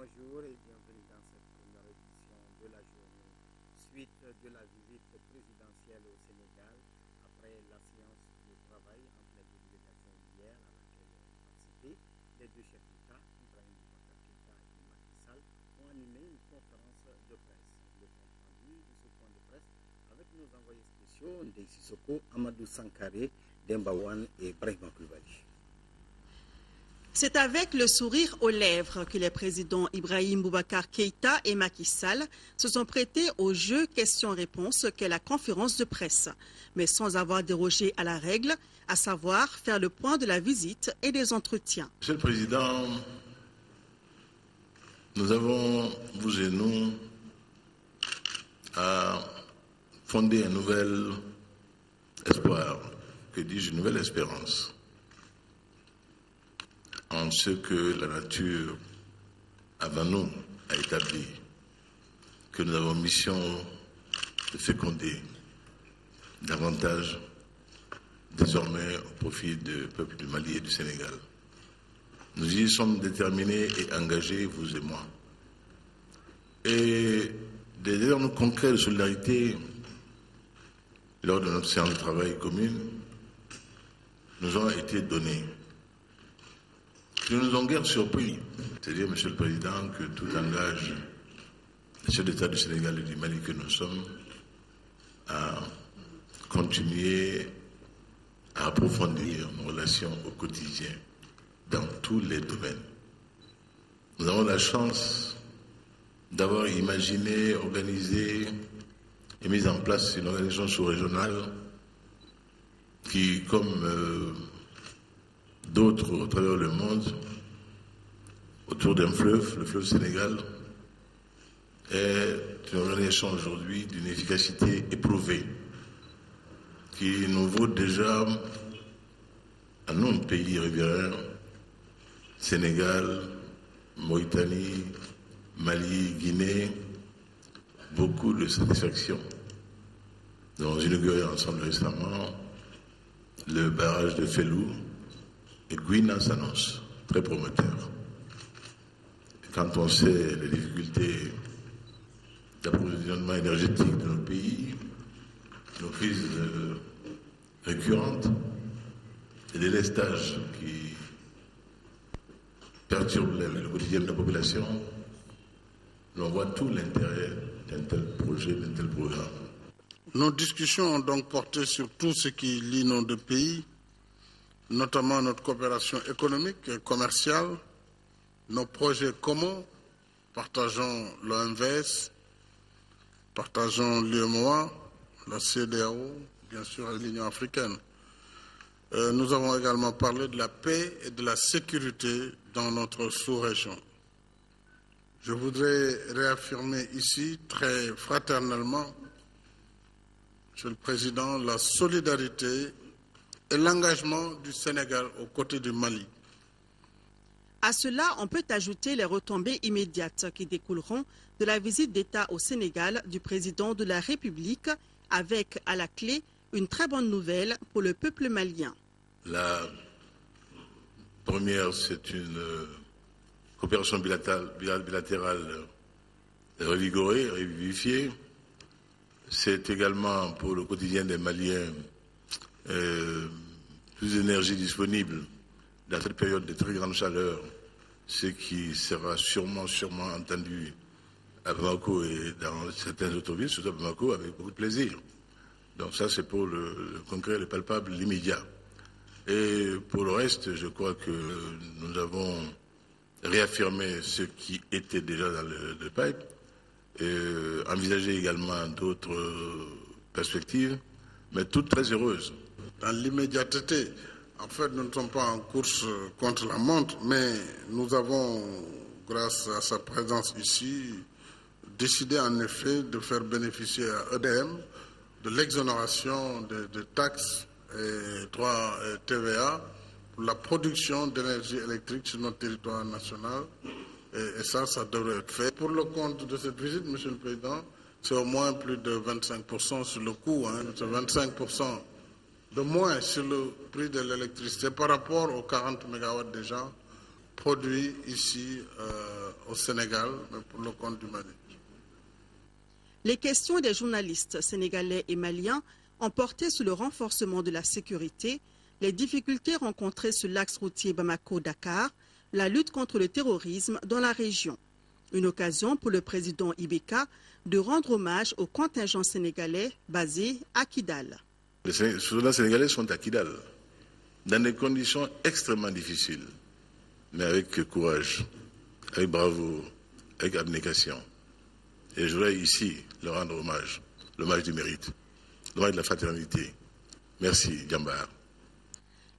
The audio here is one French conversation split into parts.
Bonjour et bienvenue dans cette première édition de la journée, suite de la visite présidentielle au Sénégal après la séance de travail entre les deux délégations hier à laquelle ont participé les deux chefs d'État, Ibrahim Boubacar Keïta et Macky Sall, ont animé une conférence de presse. Le compte rendu de ce point de presse avec nos envoyés spéciaux Ndeye Sissoko, Amadou Sankaré, Demba Wane et Brahima Koulibaly. C'est avec le sourire aux lèvres que les présidents Ibrahim Boubacar Keïta et Macky Sall se sont prêtés au jeu questions-réponses qu'est la conférence de presse, mais sans avoir dérogé à la règle, à savoir faire le point de la visite et des entretiens. Monsieur le Président, nous avons, vous et nous, à fonder un nouvel espoir, que dis-je, une nouvelle espérance en ce que la nature avant nous a établi, que nous avons mission de féconder davantage désormais au profit du peuple du Mali et du Sénégal. Nous y sommes déterminés et engagés, vous et moi. Et des éléments concrets de solidarité lors de notre séance de travail commune nous ont été donnés. Nous nous avons guère surpris, c'est-à-dire, Monsieur le Président, que tout engage les chefs d'État du Sénégal et du Mali que nous sommes à continuer à approfondir nos relations au quotidien dans tous les domaines. Nous avons la chance d'avoir imaginé, organisé et mis en place une organisation sous-régionale qui, comme d'autres au travers le monde, autour d'un fleuve, le fleuve Sénégal, est une organisation aujourd'hui d'une efficacité éprouvée qui nous vaut déjà, à nos pays riverains, Sénégal, Mauritanie, Mali, Guinée, beaucoup de satisfaction. Nous avons inauguré ensemble récemment le barrage de Fellou, et Guina s'annonce très prometteur. Quand on sait les difficultés d'approvisionnement énergétique de nos pays, nos crises récurrentes, et des lestages qui perturbent le quotidien de la population, l'on voit tout l'intérêt d'un tel projet, d'un tel programme. Nos discussions ont donc porté sur tout ce qui lie nos deux pays, notamment notre coopération économique et commerciale, nos projets communs, partageons l'OMVS, partageons l'UEMOA, la CEDEAO, bien sûr l'Union africaine. Nous avons également parlé de la paix et de la sécurité dans notre sous-région. Je voudrais réaffirmer ici, très fraternellement, Monsieur le Président, la solidarité et l'engagement du Sénégal aux côtés du Mali. À cela, on peut ajouter les retombées immédiates qui découleront de la visite d'État au Sénégal du président de la République, avec à la clé une très bonne nouvelle pour le peuple malien. La première, c'est une coopération bilatérale revigorée, revivifiée. C'est également pour le quotidien des Maliens plus d'énergie disponible dans cette période de très grande chaleur, ce qui sera sûrement entendu à Bamako et dans certaines autres villes, surtout à Bamako, avec beaucoup de plaisir. Donc ça, c'est pour le concret, le palpable, l'immédiat. Et pour le reste, je crois que nous avons réaffirmé ce qui était déjà dans le pipe, et envisager également d'autres perspectives, mais toutes très heureuses. Dans l'immédiateté, en fait, nous ne sommes pas en course contre la montre, mais nous avons, grâce à sa présence ici, décidé en effet de faire bénéficier à EDM de l'exonération de taxes et droits TVA pour la production d'énergie électrique sur notre territoire national. Et ça devrait être fait. Pour le compte de cette visite, Monsieur le Président, c'est au moins plus de 25% sur le coût, c'est 25% de moins sur le prix de l'électricité par rapport aux 40 MW déjà produits ici au Sénégal, mais pour le compte du Mali. Les questions des journalistes sénégalais et maliens ont porté sur le renforcement de la sécurité, les difficultés rencontrées sur l'axe routier Bamako-Dakar, la lutte contre le terrorisme dans la région. Une occasion pour le président Ibeka de rendre hommage aux contingents sénégalais basés à Kidal. Les soldats sénégalais sont à Kidal, dans des conditions extrêmement difficiles, mais avec courage, avec bravoure, avec abnégation. Et je voudrais ici leur rendre hommage, l'hommage du mérite, l'hommage de la fraternité. Merci, Djambar.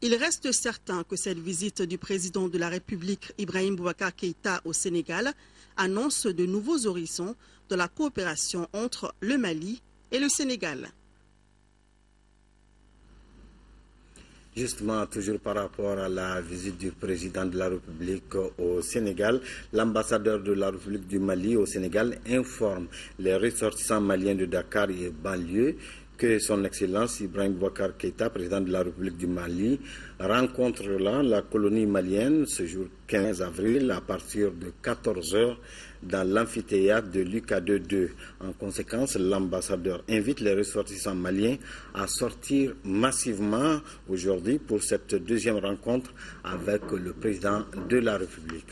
Il reste certain que cette visite du président de la République, Ibrahim Boubacar Keïta, au Sénégal, annonce de nouveaux horizons dans la coopération entre le Mali et le Sénégal. Justement, toujours par rapport à la visite du président de la République au Sénégal, l'ambassadeur de la République du Mali au Sénégal informe les ressortissants maliens de Dakar et banlieue que son Excellence Ibrahim Boubacar Keïta, président de la République du Mali, rencontrera la colonie malienne ce jour 15 avril à partir de 14h dans l'amphithéâtre de l'UK22. En conséquence, l'ambassadeur invite les ressortissants maliens à sortir massivement aujourd'hui pour cette deuxième rencontre avec le président de la République.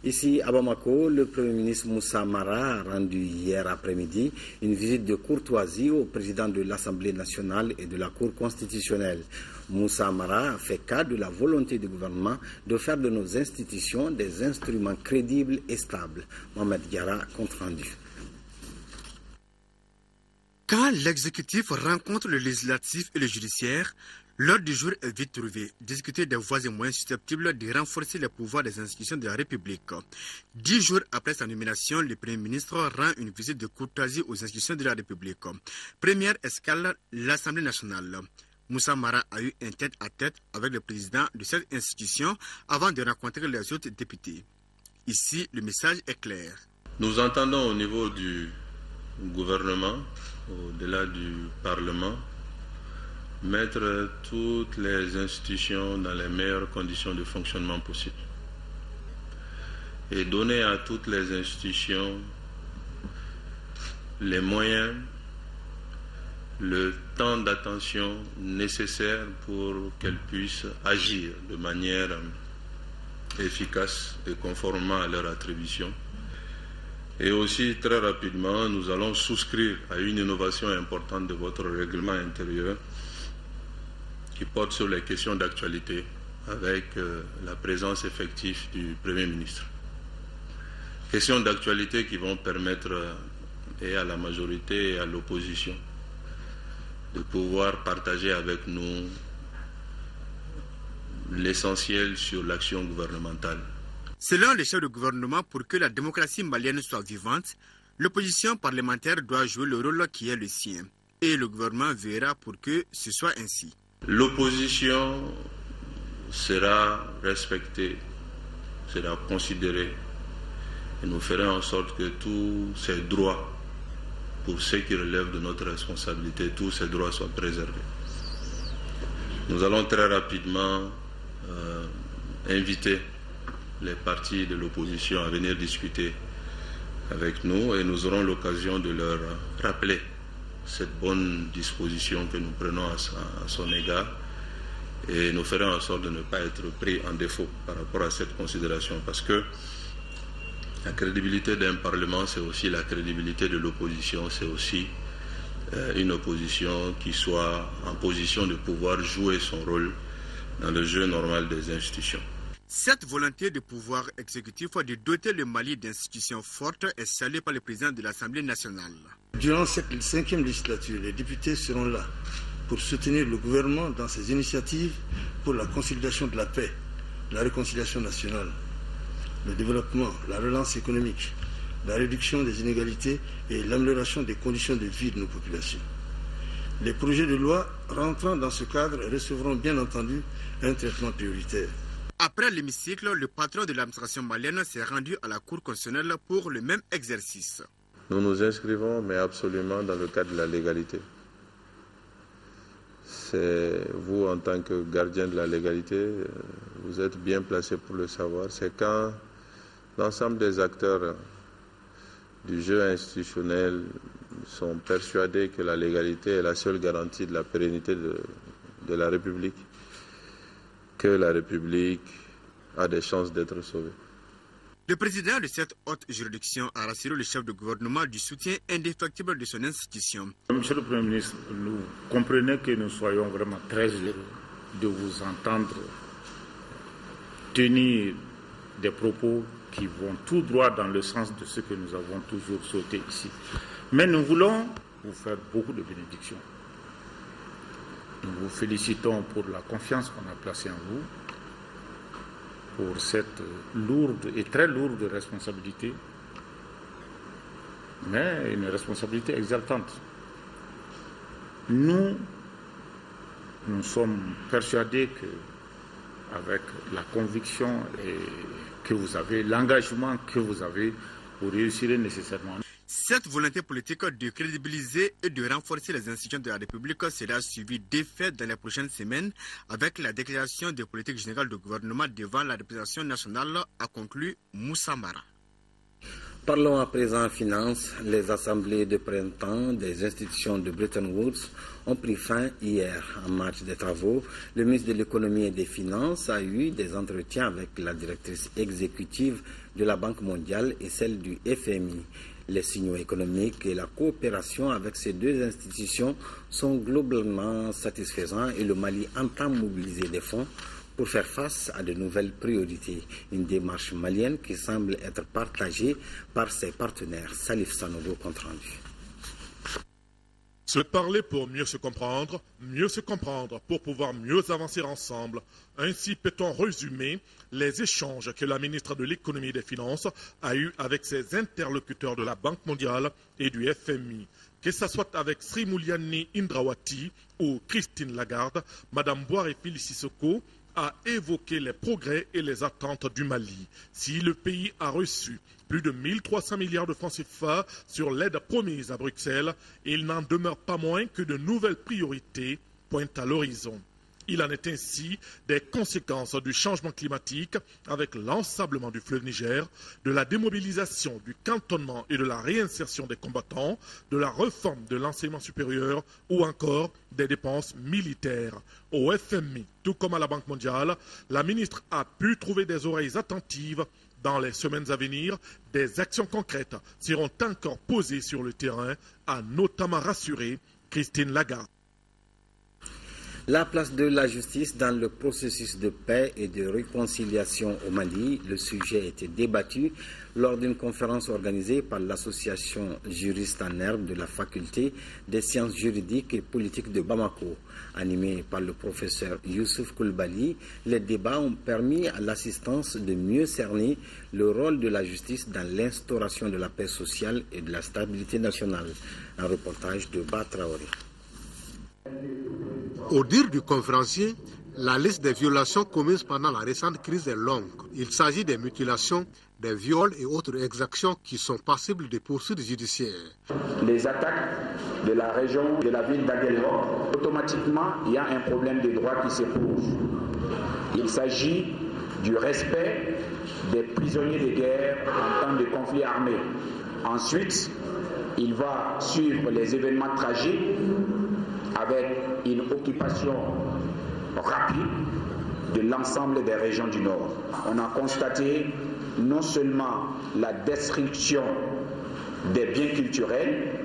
Ici, à Bamako, le Premier ministre Moussa Mara a rendu hier après-midi une visite de courtoisie au président de l'Assemblée nationale et de la Cour constitutionnelle. Moussa Mara a fait cas de la volonté du gouvernement de faire de nos institutions des instruments crédibles et stables. Mohamed Diarra, compte rendu. Quand l'exécutif rencontre le législatif et le judiciaire, l'ordre du jour est vite trouvé. Discuter des voies et moyens susceptibles de renforcer les pouvoirs des institutions de la République. 10 jours après sa nomination, le Premier ministre rend une visite de courtoisie aux institutions de la République. Première escale, l'Assemblée nationale. Moussa Mara a eu un tête-à-tête avec le président de cette institution avant de rencontrer les autres députés. Ici, le message est clair. Nous entendons au niveau du gouvernement, au-delà du Parlement, mettre toutes les institutions dans les meilleures conditions de fonctionnement possibles et donner à toutes les institutions les moyens, le temps d'attention nécessaire pour qu'elles puissent agir de manière efficace et conformément à leur attribution. Et aussi, très rapidement, nous allons souscrire à une innovation importante de votre règlement intérieur qui porte sur les questions d'actualité avec la présence effective du Premier ministre. Questions d'actualité qui vont permettre et à la majorité et à l'opposition de pouvoir partager avec nous l'essentiel sur l'action gouvernementale. Selon les chefs de gouvernement, pour que la démocratie malienne soit vivante, l'opposition parlementaire doit jouer le rôle qui est le sien. Et le gouvernement verra pour que ce soit ainsi. L'opposition sera respectée, sera considérée, et nous ferons en sorte que tous ces droits, pour ceux qui relèvent de notre responsabilité, tous ces droits soient préservés. Nous allons très rapidement inviter les partis de l'opposition à venir discuter avec nous et nous aurons l'occasion de leur rappeler cette bonne disposition que nous prenons à son égard et nous ferons en sorte de ne pas être pris en défaut par rapport à cette considération parce que la crédibilité d'un Parlement, c'est aussi la crédibilité de l'opposition, c'est aussi une opposition qui soit en position de pouvoir jouer son rôle dans le jeu normal des institutions. Cette volonté du pouvoir exécutif de doter le Mali d'institutions fortes est saluée par le président de l'Assemblée nationale. Durant cette 5e législature, les députés seront là pour soutenir le gouvernement dans ses initiatives pour la consolidation de la paix, la réconciliation nationale, le développement, la relance économique, la réduction des inégalités et l'amélioration des conditions de vie de nos populations. Les projets de loi rentrant dans ce cadre recevront bien entendu un traitement prioritaire. Après l'hémicycle, le patron de l'administration malienne s'est rendu à la Cour constitutionnelle pour le même exercice. Nous nous inscrivons, mais absolument dans le cadre de la légalité. C'est vous, en tant que gardien de la légalité, vous êtes bien placé pour le savoir, c'est quand l'ensemble des acteurs du jeu institutionnel sont persuadés que la légalité est la seule garantie de la pérennité de la République, que la République a des chances d'être sauvée. Le président de cette haute juridiction a rassuré le chef de gouvernement du soutien indéfectible de son institution. Monsieur le Premier ministre, nous comprenez que nous soyons vraiment très heureux de vous entendre tenir des propos qui vont tout droit dans le sens de ce que nous avons toujours souhaité ici. Mais nous voulons vous faire beaucoup de bénédictions. Nous vous félicitons pour la confiance qu'on a placée en vous, pour cette lourde et très lourde responsabilité, mais une responsabilité exaltante. Nous sommes persuadés que, avec la conviction que vous avez, l'engagement que vous avez, vous réussirez nécessairement. Cette volonté politique de crédibiliser et de renforcer les institutions de la République sera suivie d'effet dans les prochaines semaines avec la déclaration de politique générale du gouvernement devant la représentation nationale, a conclu Moussa Mara. Parlons à présent finances. Les assemblées de printemps des institutions de Bretton Woods ont pris fin hier. En marge des travaux, le ministre de l'économie et des finances a eu des entretiens avec la directrice exécutive de la Banque mondiale et celle du FMI. Les signaux économiques et la coopération avec ces deux institutions sont globalement satisfaisants et le Mali entend mobiliser des fonds pour faire face à de nouvelles priorités. Une démarche malienne qui semble être partagée par ses partenaires. Salif Sanogo, compte rendu. Se parler pour mieux se comprendre pour pouvoir mieux avancer ensemble. Ainsi peut-on résumer les échanges que la ministre de l'économie et des finances a eus avec ses interlocuteurs de la Banque mondiale et du FMI. Que ce soit avec Sri Mulyani Indrawati ou Christine Lagarde, Mme Boire Sissoko a évoqué les progrès et les attentes du Mali. Si le pays a reçu plus de 1300 milliards de francs CFA sur l'aide promise à Bruxelles, il n'en demeure pas moins que de nouvelles priorités pointent à l'horizon. Il en est ainsi des conséquences du changement climatique avec l'ensablement du fleuve Niger, de la démobilisation, du cantonnement et de la réinsertion des combattants, de la réforme de l'enseignement supérieur ou encore des dépenses militaires. Au FMI, tout comme à la Banque mondiale, la ministre a pu trouver des oreilles attentives. Dans les semaines à venir, des actions concrètes seront encore posées sur le terrain, a notamment rassuré Christine Lagarde. La place de la justice dans le processus de paix et de réconciliation au Mali, le sujet a été débattu lors d'une conférence organisée par l'association juriste en herbe de la faculté des sciences juridiques et politiques de Bamako. Animé par le professeur Youssouf Koulibaly, les débats ont permis à l'assistance de mieux cerner le rôle de la justice dans l'instauration de la paix sociale et de la stabilité nationale. Un reportage de Ba Traoré. Au dire du conférencier, la liste des violations commises pendant la récente crise est longue. Il s'agit des mutilations, des viols et autres exactions qui sont passibles de poursuites judiciaires. Les attaques de la région de la ville d'Aguelhok, automatiquement, il y a un problème de droit qui se pose. Il s'agit du respect des prisonniers de guerre en temps de conflit armé. Ensuite, il va suivre les événements tragiques avec une occupation rapide de l'ensemble des régions du Nord. On a constaté non seulement la destruction des biens culturels,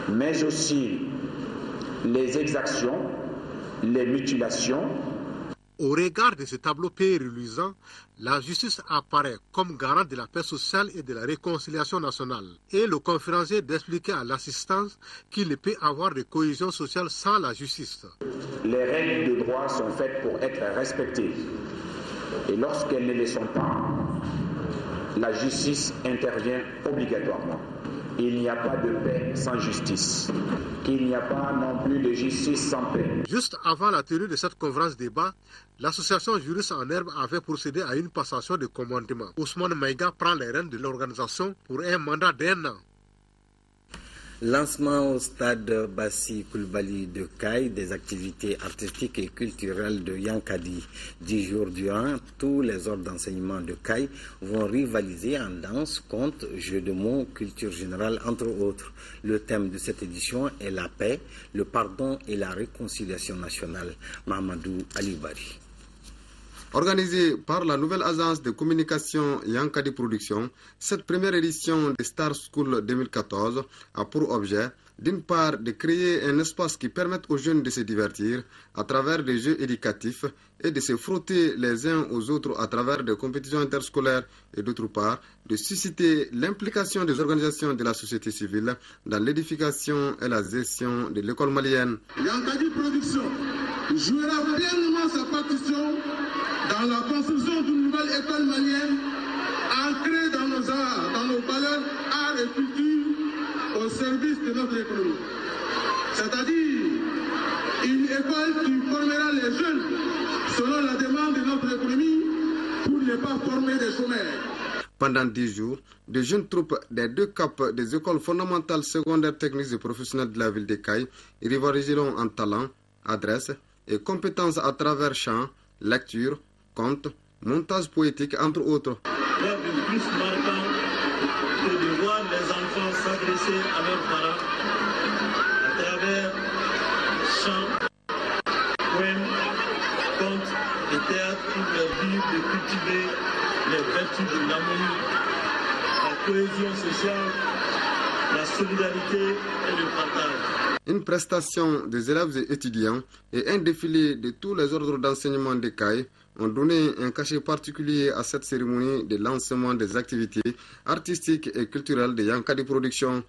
mais aussi les exactions, les mutilations. Au regard de ce tableau périluisant, la justice apparaît comme garante de la paix sociale et de la réconciliation nationale. Et le conférencier d'expliquer à l'assistance qu'il ne peut avoir de cohésion sociale sans la justice. Les règles de droit sont faites pour être respectées. Et lorsqu'elles ne le sont pas, la justice intervient obligatoirement. Il n'y a pas de paix sans justice. Il n'y a pas non plus de justice sans paix. Juste avant la tenue de cette conférence débat, l'association juriste en herbe avait procédé à une passation de commandement. Ousmane Maïga prend les rênes de l'organisation pour un mandat d'1 an. Lancement au stade Bassi Koulibaly de Caille des activités artistiques et culturelles de Yankadi. 10 jours durant, tous les ordres d'enseignement de Caille vont rivaliser en danse, conte, jeux de mots, culture générale, entre autres. Le thème de cette édition est la paix, le pardon et la réconciliation nationale. Mahamadou Alibari. Organisée par la nouvelle agence de communication Yankadi Production, cette première édition de Star School 2014 a pour objet, d'une part, de créer un espace qui permette aux jeunes de se divertir à travers des jeux éducatifs et de se frotter les uns aux autres à travers des compétitions interscolaires et d'autre part, de susciter l'implication des organisations de la société civile dans l'édification et la gestion de l'école malienne. Yankadi Production jouera pleinement sa partition dans la construction d'une nouvelle école malienne ancrée dans nos arts, dans nos valeurs, arts et culture au service de notre économie. C'est-à-dire une école qui formera les jeunes selon la demande de notre économie pour ne pas former des chômeurs. Pendant 10 jours, de jeunes troupes des 2 caps des écoles fondamentales, secondaires, techniques et professionnelles de la ville de Caille rivaliseront en talent, adresse et compétences à travers chant, lecture, conte, montage poétique, entre autres. Quoi de plus marquant que de voir les enfants s'adresser à leurs parents à travers chants, poèmes, contes et théâtre pour leur dire de cultiver les vertus de l'harmonie, la cohésion sociale, la solidarité et le partage. Une prestation des élèves et étudiants et un défilé de tous les ordres d'enseignement de Caille ont donné un cachet particulier à cette cérémonie de lancement des activités artistiques et culturelles de Yankadi Production.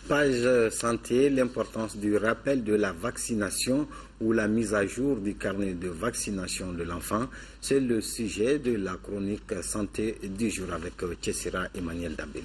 Page santé, l'importance du rappel de la vaccination ou la mise à jour du carnet de vaccination de l'enfant, c'est le sujet de la chronique santé du jour avec Tchessira Emmanuel Dambéli.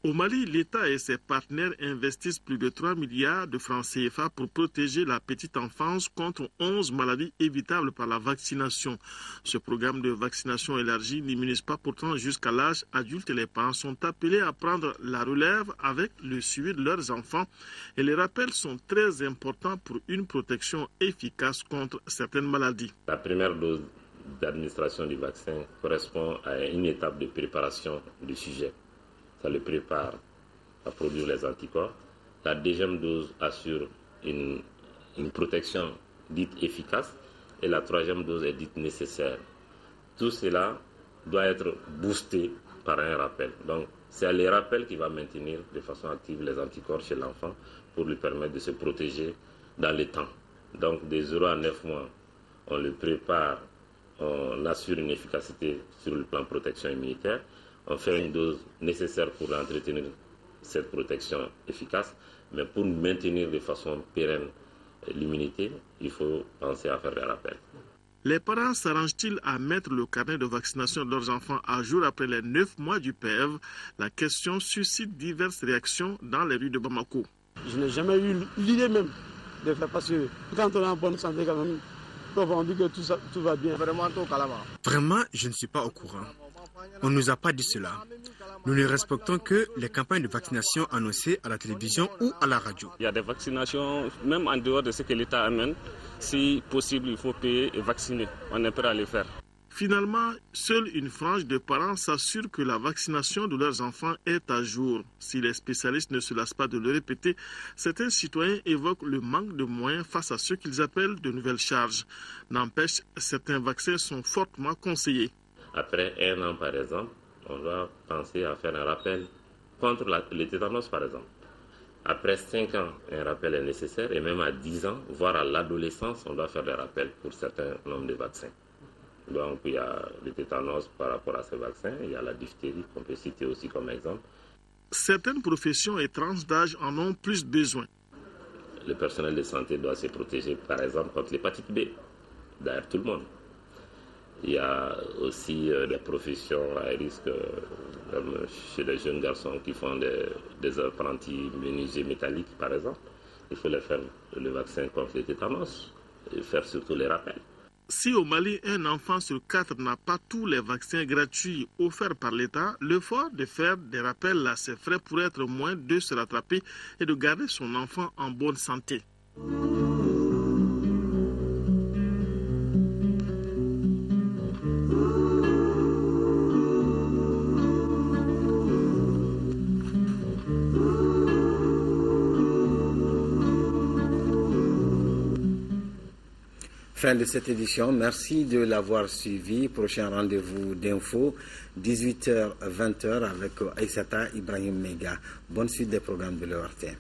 Au Mali, l'État et ses partenaires investissent plus de 3 milliards de francs CFA pour protéger la petite enfance contre 11 maladies évitables par la vaccination. Ce programme de vaccination élargi n'immunise pas pourtant jusqu'à l'âge adulte et les parents sont appelés à prendre la relève avec le suivi de leurs enfants et les rappels sont très importants pour une protection efficace contre certaines maladies. La première dose d'administration du vaccin correspond à une étape de préparation du sujet. Ça le prépare à produire les anticorps. La deuxième dose assure une protection dite efficace et la troisième dose est dite nécessaire. Tout cela doit être boosté par un rappel. Donc c'est le rappel qui va maintenir de façon active les anticorps chez l'enfant pour lui permettre de se protéger dans le temps. Donc des 0 à 9 mois, on le prépare, on assure une efficacité sur le plan protection immunitaire. On fait une dose nécessaire pour entretenir cette protection efficace, mais pour maintenir de façon pérenne l'immunité, il faut penser à faire des rappels. Les parents s'arrangent-ils à mettre le carnet de vaccination de leurs enfants à jour après les 9 mois du PEV? La question suscite diverses réactions dans les rues de Bamako. Je n'ai jamais eu l'idée même de faire parce que quand on est en bonne santé quand même, on dit que tout va bien. Vraiment, je ne suis pas au courant. On ne nous a pas dit cela. Nous ne respectons que les campagnes de vaccination annoncées à la télévision ou à la radio. Il y a des vaccinations, même en dehors de ce que l'État amène. Si possible, il faut payer et vacciner. On est prêt à le faire. Finalement, seule une frange de parents s'assure que la vaccination de leurs enfants est à jour. Si les spécialistes ne se lassent pas de le répéter, certains citoyens évoquent le manque de moyens face à ce qu'ils appellent de nouvelles charges. N'empêche, certains vaccins sont fortement conseillés. Après 1 an, par exemple, on doit penser à faire un rappel contre le tétanos, par exemple. Après 5 ans, un rappel est nécessaire et même à 10 ans, voire à l'adolescence, on doit faire des rappels pour certains nombres de vaccins. Donc il y a le tétanos par rapport à ces vaccins, il y a la diphtérie qu'on peut citer aussi comme exemple. Certaines professions et tranches d'âge en ont plus besoin. Le personnel de santé doit se protéger par exemple contre l'hépatite B, d'ailleurs tout le monde. Il y a aussi des professions à risque, comme chez les jeunes garçons qui font des apprentis menuisiers métalliques, par exemple. Il faut les faire le vaccin contre le tétanos et faire surtout les rappels. Si au Mali, un enfant sur 4 n'a pas tous les vaccins gratuits offerts par l'État, l'effort de faire des rappels à ses frais pourrait être moins de se rattraper et de garder son enfant en bonne santé. Fin de cette édition. Merci de l'avoir suivi. Prochain rendez-vous d'info, 18h-20h avec Aïssata Ibrahim Mega. Bonne suite des programmes de l'ORT.